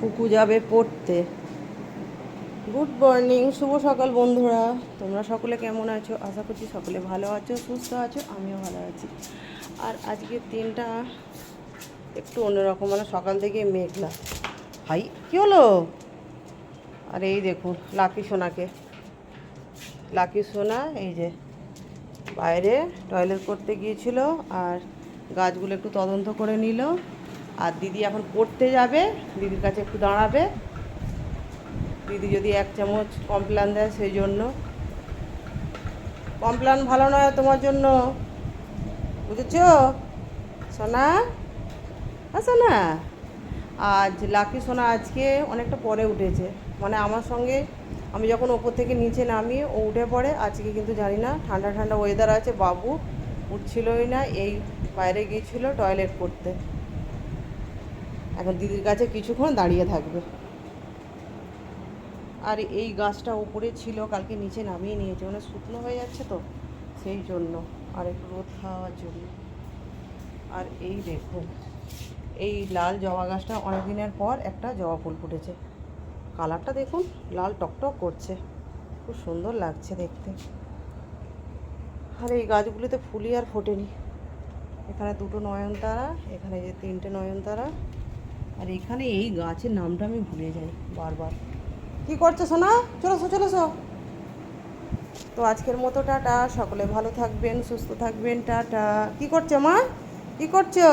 কুকু যাবে পড়তে। গুড মর্নিং, শুভ সকাল বন্ধুরা। তোমরা সকলে কেমন আছো? আশা করছি সকলে ভালো আছো, সুস্থ আছো, আমিও ভালো আছি। আর আজকের দিনটা একটু অন্যরকম, মানে সকাল থেকে মেঘলা। হাই, কী হলো? আর এই দেখুন লাকি সোনা এই যে বাইরে টয়লেট করতে গিয়েছিল, আর গাছগুলো একটু তদন্ত করে নিল। আর দিদি এখন পড়তে যাবে, দিদির কাছে একটু দাঁড়াবে। দিদি যদি 1 চামচ কমপ্ল্যান দেয়, সেই জন্য। কমপ্ল্যান ভালো নয় তোমার জন্য, বুঝেছ সোনা? সোনা, আজ লাকি সোনা আজকে অনেকটা পরে উঠেছে, মানে আমার সঙ্গে আমি যখন ওপর থেকে নিচে নামি ও উঠে পড়ে। আজকে কিন্তু জানি না, ঠান্ডা ঠান্ডা ওয়েদার আছে, বাবু উঠছিলই না, এই বাইরে গিয়েছিল টয়লেট করতে। এখন দিদির কাছে কিছুক্ষণ দাঁড়িয়ে থাকবে। আর এই গাছটা উপরে ছিল, কালকে নিচে নামিয়ে নিয়েছে, মানে শুকনো হয়ে যাচ্ছে তো, সেই জন্য, আর একটু রোদ খাওয়ার জন্য। আর এই দেখুন, এই লাল জবা গাছটা অনেক দিনের পর একটা জবা ফুল ফুটেছে। কালারটা দেখুন, লাল টকটক করছে, খুব সুন্দর লাগছে দেখতে। আর এই গাছগুলিতে ফুলই আর ফোটেনি। এখানে 2টো নয়নতারা, এখানে যে 3টে নয়নতারা, আর এখানে এই গাছের নামটা আমি ভুলে যাই বারবার। কি করছো সোনা? চলো। তো আজকের মতো টাটা, সকলে ভালো থাকবেন, সুস্থ থাকবেন, টাটা। কি করছো মা? কি করছো?